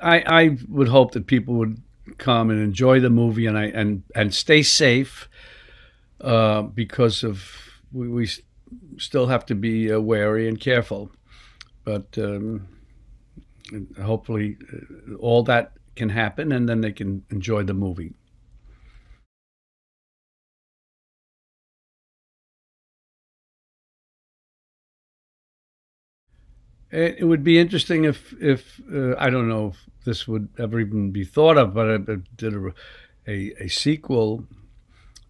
I would hope that people would come and enjoy the movie and stay safe because of we still have to be wary and careful. But hopefully, all that can happen, and then they can enjoy the movie. It would be interesting if I don't know if this would ever even be thought of, but I did a sequel,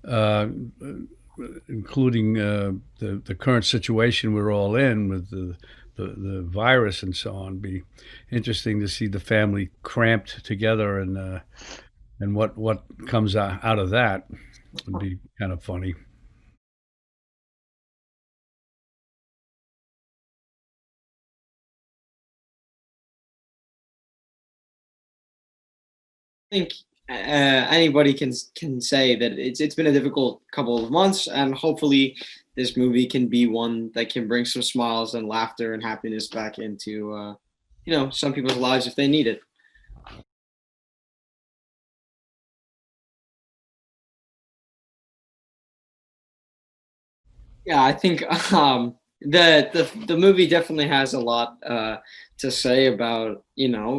uh, including the current situation we're all in with the virus and so on. Be interesting to see the family cramped together and what comes out of that would be kind of funny. Think anybody can say that it's been a difficult couple of months, and hopefully this movie can be one that can bring some smiles and laughter and happiness back into some people's lives if they need it. Yeah, I think the movie definitely has a lot to say about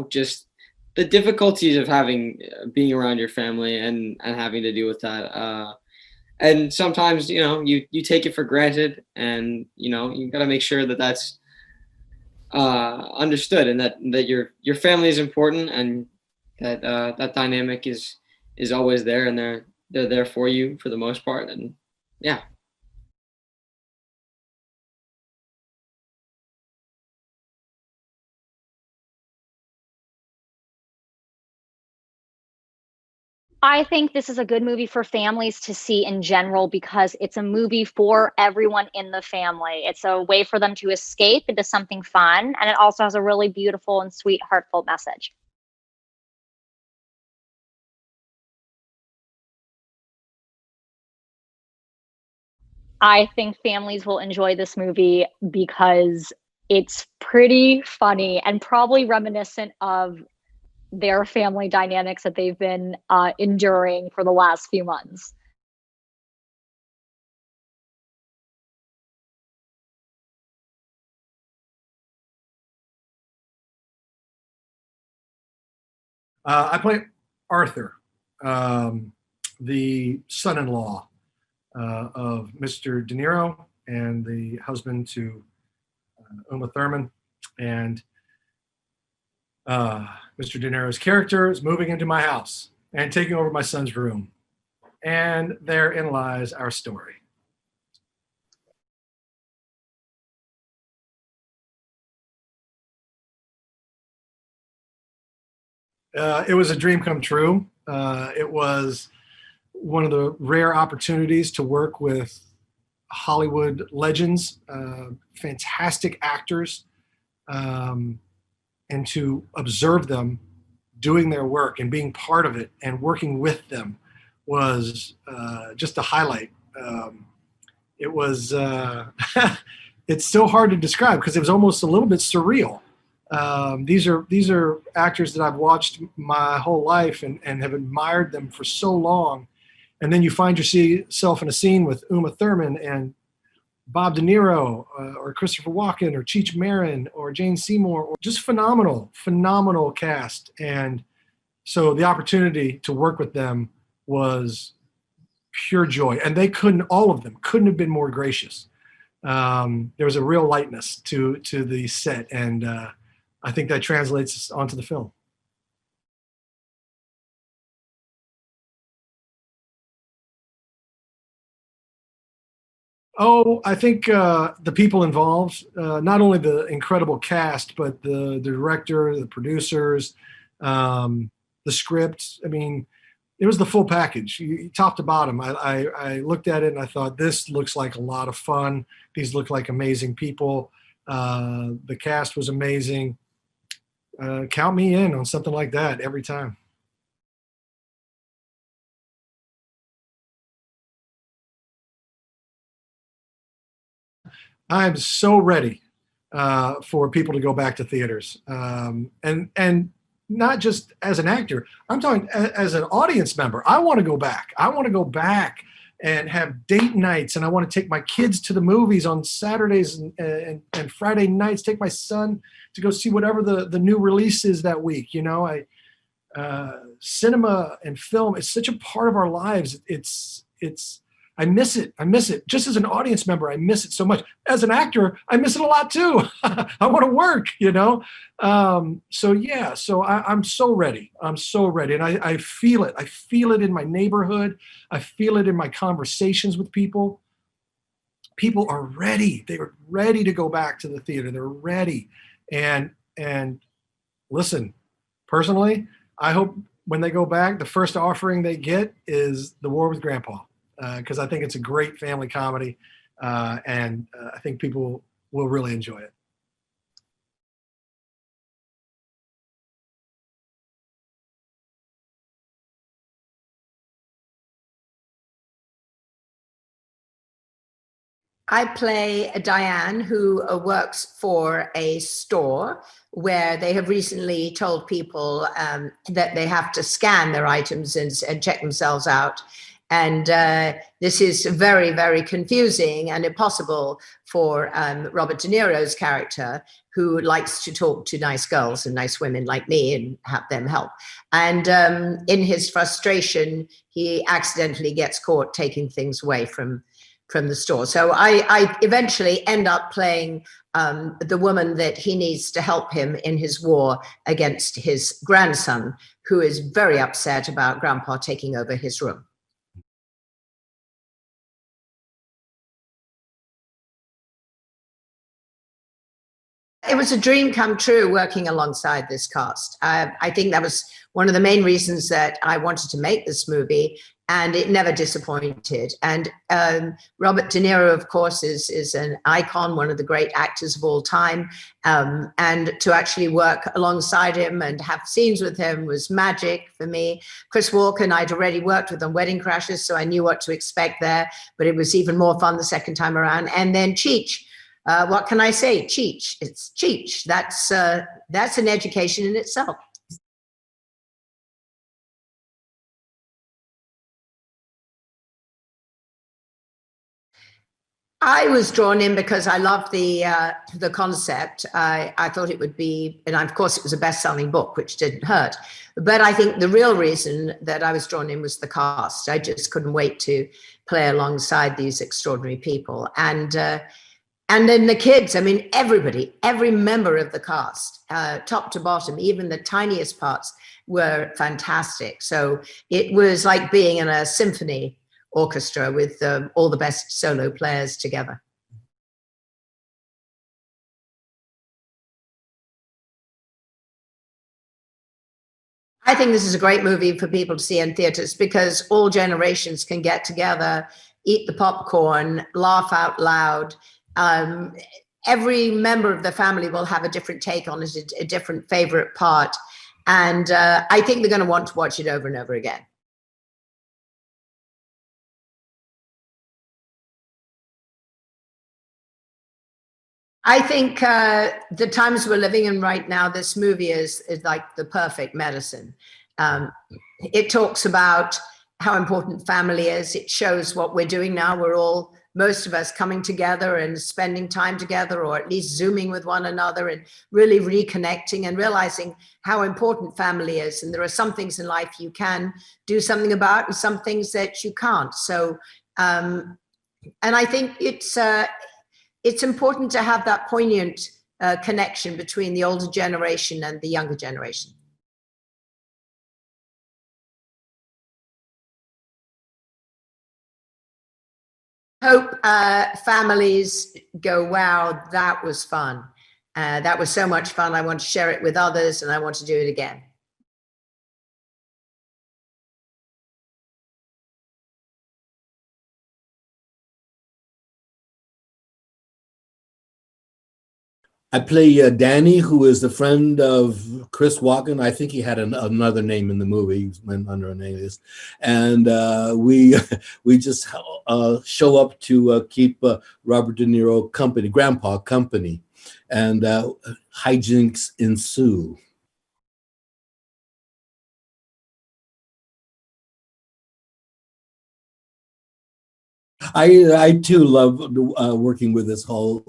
just the difficulties of having being around your family and having to deal with that. And sometimes you take it for granted, and you got to make sure that that's understood, and that your family is important, and that that dynamic is always there, and they're there for you for the most part, and yeah. I think this is a good movie for families to see in general because it's a movie for everyone in the family. It's a way for them to escape into something fun, and it also has a really beautiful and sweet, heartfelt message. I think families will enjoy this movie because it's pretty funny and probably reminiscent of their family dynamics that they've been enduring for the last few months. I play Arthur, um, the son-in-law of Mr. De Niro and the husband to Uma Thurman. And uh, Mr. De Niro's character is moving into my house and taking over my son's room. And therein lies our story. It was a dream come true. It was one of the rare opportunities to work with Hollywood legends, fantastic actors, um, and to observe them doing their work and being part of it and working with them was just a highlight. It was, it's so hard to describe because it was almost a little bit surreal. These are actors that I've watched my whole life and have admired them for so long, and then you find yourself in a scene with Uma Thurman and Bob De Niro, or Christopher Walken, or Cheech Marin, or Jane Seymour, or just phenomenal, phenomenal cast. And so the opportunity to work with them was pure joy, and all of them couldn't have been more gracious. There was a real lightness to the set, and I think that translates onto the film. Oh, I think the people involved, not only the incredible cast, but the director, the producers, the script. I mean, it was the full package, top to bottom. I looked at it and I thought, this looks like a lot of fun. These look like amazing people. The cast was amazing. Count me in on something like that every time. I'm so ready for people to go back to theaters. And not just as an actor, I'm talking as an audience member. I want to go back. I want to go back and have date nights, and I want to take my kids to the movies on Saturdays and Friday nights, take my son to go see whatever the new release is that week. You know, cinema and film is such a part of our lives. I miss it. I miss it. Just as an audience member, I miss it so much. As an actor, I miss it a lot too. I want to work, you know? So yeah, so I'm so ready. I'm so ready. And I feel it. I feel it in my neighborhood. I feel it in my conversations with people. People are ready. They are ready to go back to the theater. They're ready. And listen, personally, I hope when they go back, the first offering they get is The War with Grandpa. Because I think it's a great family comedy, and I think people will really enjoy it. I play Diane, who works for a store where they have recently told people that they have to scan their items and check themselves out. And this is very, very confusing and impossible for Robert De Niro's character, who likes to talk to nice girls and nice women like me and have them help. And in his frustration, he accidentally gets caught taking things away from the store. So I eventually end up playing the woman that he needs to help him in his war against his grandson, who is very upset about Grandpa taking over his room. It was a dream come true working alongside this cast. I think that was one of the main reasons that I wanted to make this movie, and it never disappointed. And Robert De Niro, of course, is an icon, one of the great actors of all time. And to actually work alongside him and have scenes with him was magic for me. Chris Walken, I'd already worked with on Wedding Crashers, so I knew what to expect there, but it was even more fun the second time around. And then CHEECH. What can I say? CHEECH. It's CHEECH. That's an education in itself. I was drawn in because I loved the concept. I thought it would be, and of course it was a best-selling book, which didn't hurt. But I think the real reason that I was drawn in was the cast. I just couldn't wait to play alongside these extraordinary people. And then the kids, I mean, everybody, every member of the cast, top to bottom, even the tiniest parts were fantastic. So it was like being in a symphony orchestra with all the best solo players together. I think this is a great movie for people to see in theaters because all generations can get together, eat the popcorn, laugh out loud. Every member of the family will have a different take on it, a different favorite part. And I think they're going to want to watch it over and over again. I think the times we're living in right now, this movie is like the perfect medicine. It talks about how important family is. It shows what we're doing now. We're all, most of us, coming together and spending time together, or at least Zooming with one another and really reconnecting and realizing how important family is. And there are some things in life you can do something about and some things that you can't. So, and I think it's important to have that poignant connection between the older generation and the younger generation. Hope families go, wow, that was fun. That was so much fun. I want to share it with others and I want to do it again. I play Danny, who is the friend of Chris Walken. I think he had another name in the movie. He went under an alias. And we just show up to keep Robert De Niro company, Grandpa company. And hijinks ensue. I too love working with this whole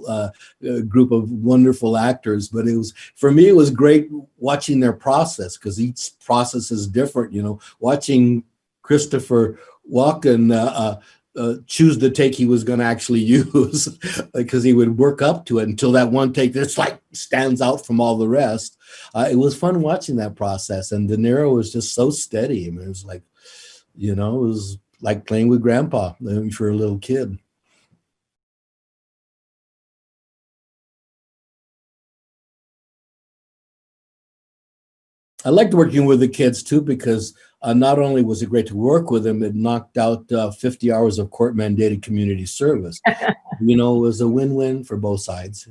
group of wonderful actors, but for me, it was great watching their process, because each process is different. You know, watching Christopher Walken choose the take he was going to actually use, because he would work up to it until that one take that's like stands out from all the rest. It was fun watching that process, and De Niro was just so steady. I mean, it was like, you know, it was like playing with grandpa for a little kid. I liked working with the kids too, because not only was it great to work with them, it knocked out 50 hours of court mandated community service. You know, it was a win-win for both sides.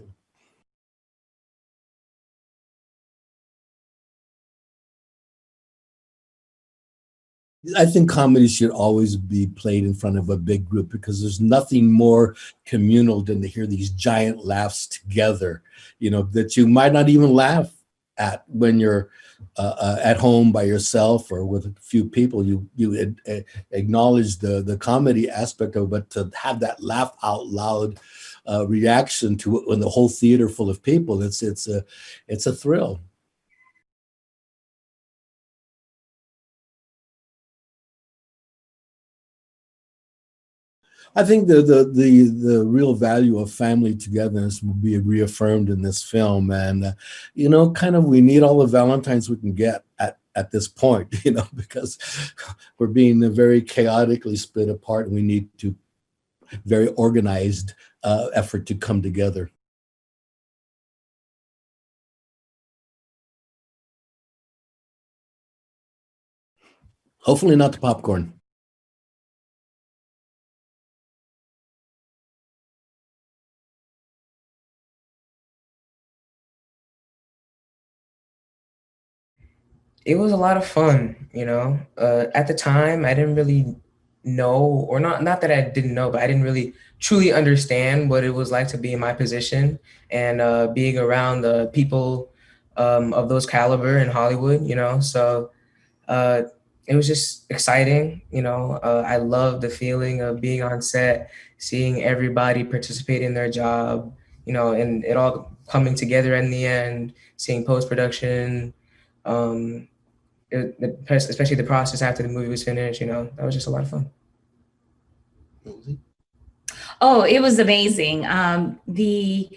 I think comedy should always be played in front of a big group, because there's nothing more communal than to hear these giant laughs together, you know, that you might not even laugh at when you're at home by yourself or with a few people. You acknowledge the comedy aspect of it, but to have that laugh out loud reaction to it when the whole theater full of people, it's a thrill. I think the real value of family togetherness will be reaffirmed in this film, and you know, kind of we need all the Valentines we can get at this point, you know, because we're being very chaotically split apart, and we need to very organized effort to come together. Hopefully not the popcorn. It was a lot of fun, you know. At the time, I didn't really know, or not that I didn't know, but I didn't really truly understand what it was like to be in my position and being around the people of those caliber in Hollywood, you know. So it was just exciting, you know. I love the feeling of being on set, seeing everybody participate in their job, you know, and it all coming together in the end, seeing post-production, especially the process after the movie was finished, you know, that was just a lot of fun. Oh, it was amazing. The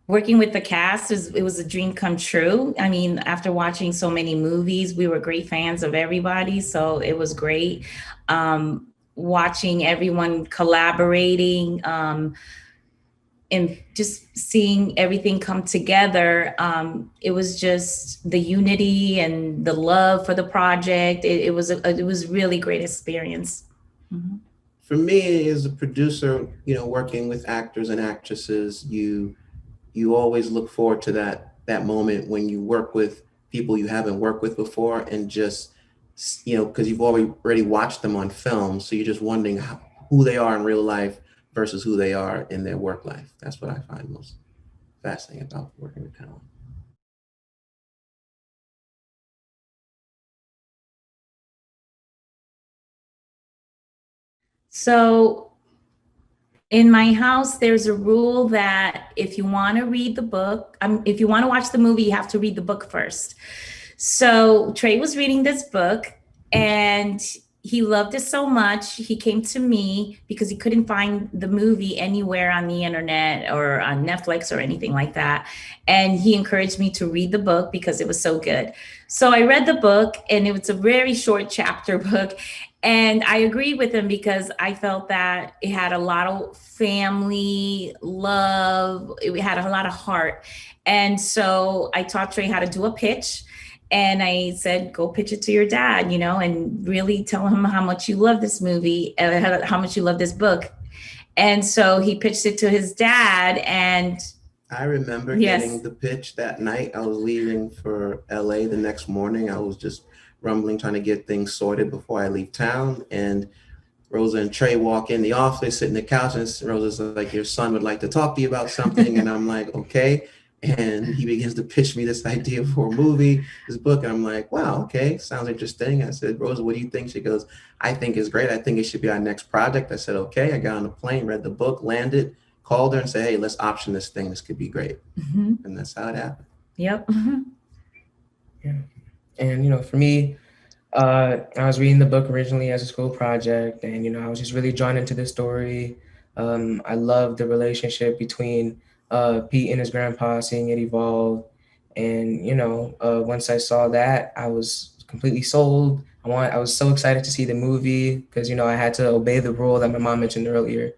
working with the cast it was a dream come true. I mean, after watching so many movies, we were great fans of everybody, so it was great. Watching everyone collaborating, and just seeing everything come together. It was just the unity and the love for the project. It was really great experience. Mm-hmm. For me, as a producer, you know, working with actors and actresses, you always look forward to that moment when you work with people you haven't worked with before, and just, you know, because you've already watched them on film, so you're just wondering who they are in real life versus who they are in their work life. That's what I find most fascinating about working with talent. So in my house, there's a rule that if you want to read the book, if you want to watch the movie, you have to read the book first. So Trey was reading this book and he loved it so much. He came to me because he couldn't find the movie anywhere on the internet or on Netflix or anything like that. And he encouraged me to read the book because it was so good. So I read the book, and it was a very short chapter book. And I agreed with him because I felt that it had a lot of family love. It had a lot of heart. And so I taught Trey how to do a pitch. And I said, go pitch it to your dad, you know, and really tell him how much you love this movie, how much you love this book. And so he pitched it to his dad. And I remember getting the pitch that night. I was leaving for LA the next morning. I was just rumbling, trying to get things sorted before I leave town. And Rosa and Trey walk in the office, sit in the couch, and Rosa's like, your son would like to talk to you about something. And I'm like, okay. And he begins to pitch me this idea for a movie, this book. And I'm like, wow, okay, sounds interesting. I said, Rosa, what do you think? She goes, I think it's great. I think it should be our next project. I said, okay. I got on the plane, read the book, landed, called her and said, hey, let's option this thing. This could be great. And that's how it happened. Yep. Yeah. And, you know, for me, I was reading the book originally as a school project, and, you know, I was just really drawn into the story. I loved the relationship between Pete and his grandpa, seeing it evolve. And, you know, once I saw that, I was completely sold. I was so excited to see the movie because, you know, I had to obey the rule that my mom mentioned earlier.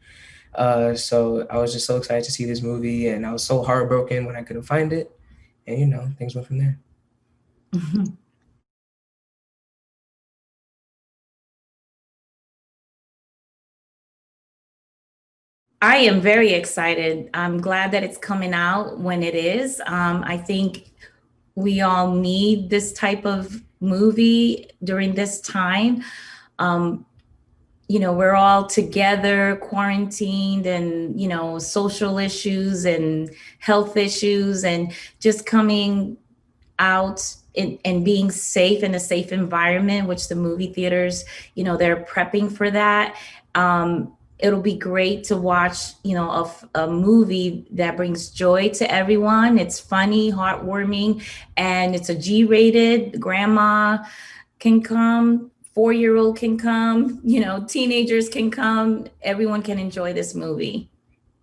So I was just so excited to see this movie, and I was so heartbroken when I couldn't find it. And, you know, things went from there. I am very excited. I'm glad that it's coming out when it is. I think we all need this type of movie during this time. You know, we're all together, quarantined, and, you know, social issues and health issues, and just coming out and being safe in a safe environment, which the movie theaters, you know, they're prepping for that. It'll be great to watch, you know, a movie that brings joy to everyone. It's funny, heartwarming, and it's a G-rated. Grandma can come, 4-year-old can come, you know, teenagers can come. Everyone can enjoy this movie.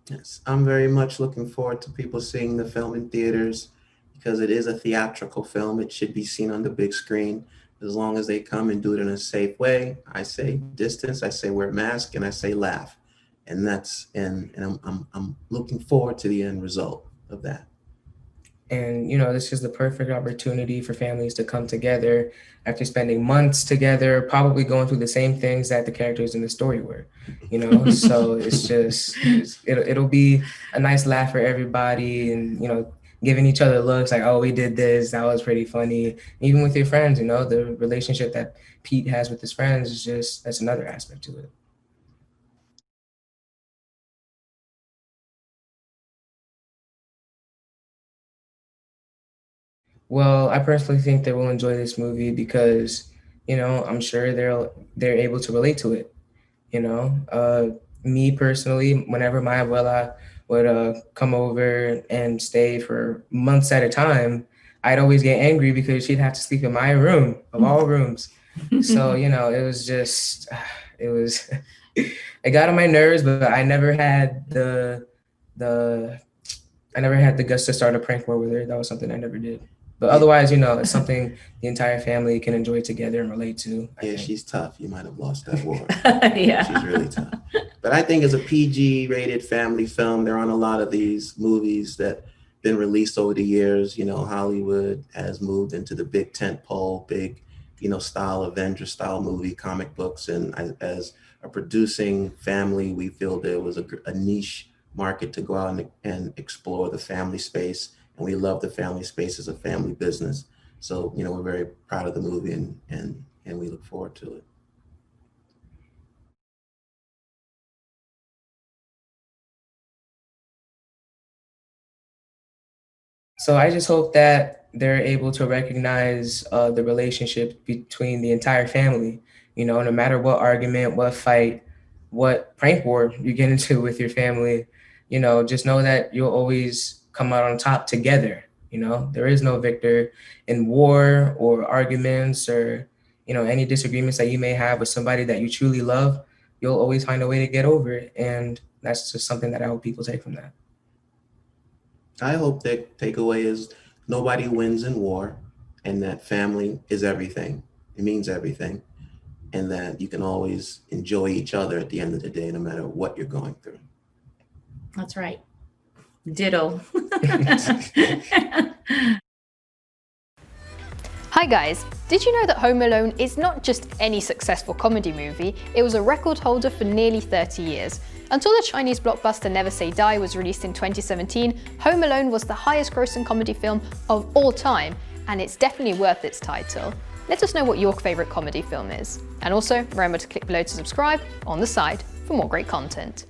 Yes, I'm very much looking forward to people seeing the film in theaters because it is a theatrical film. It should be seen on the big screen. As long as they come and do it in a safe way, I say distance, I say wear a mask, and I say laugh. And that's I'm looking forward to the end result of that. And, you know, this is the perfect opportunity for families to come together after spending months together, probably going through the same things that the characters in the story were, you know? So it's just, it'll be a nice laugh for everybody, and, you know, giving each other looks like, oh, we did this, that was pretty funny. Even with your friends, you know, the relationship that Pete has with his friends is just, that's another aspect to it. Well, I personally think they will enjoy this movie because, you know, I'm sure they're able to relate to it. You know, me personally, whenever my abuela would come over and stay for months at a time, I'd always get angry because she'd have to sleep in my room of all rooms. So, you know, it was just, it got on my nerves, but I never had the guts to start a prank war with her. That was something I never did. But otherwise, you know, it's something the entire family can enjoy together and relate to. Yeah, she's tough. You might have lost that war. Yeah. She's really tough. But I think as a PG-rated family film, there aren't a lot of these movies that been released over the years. You know, Hollywood has moved into the big tentpole, big, you know, style, Avenger-style movie, comic books. And as a producing family, we feel there was a niche market to go out and explore the family space. And we love the family space as a family business. So, you know, we're very proud of the movie and we look forward to it. So I just hope that they're able to recognize the relationship between the entire family. You know, no matter what argument, what fight, what prank war you get into with your family, you know, just know that you'll always come out on top together. You know, there is no victor in war or arguments or, you know, any disagreements that you may have with somebody that you truly love. You'll always find a way to get over it. And that's just something that I hope people take from that. I hope that takeaway is nobody wins in war and that family is everything. It means everything. And that you can always enjoy each other at the end of the day, no matter what you're going through. That's right. Ditto. Hi guys, did you know that Home Alone is not just any successful comedy movie, it was a record holder for nearly 30 years. Until the Chinese blockbuster Never Say Die was released in 2017, Home Alone was the highest grossing comedy film of all time, and it's definitely worth its title. Let us know what your favourite comedy film is. And also, remember to click below to subscribe on the side for more great content.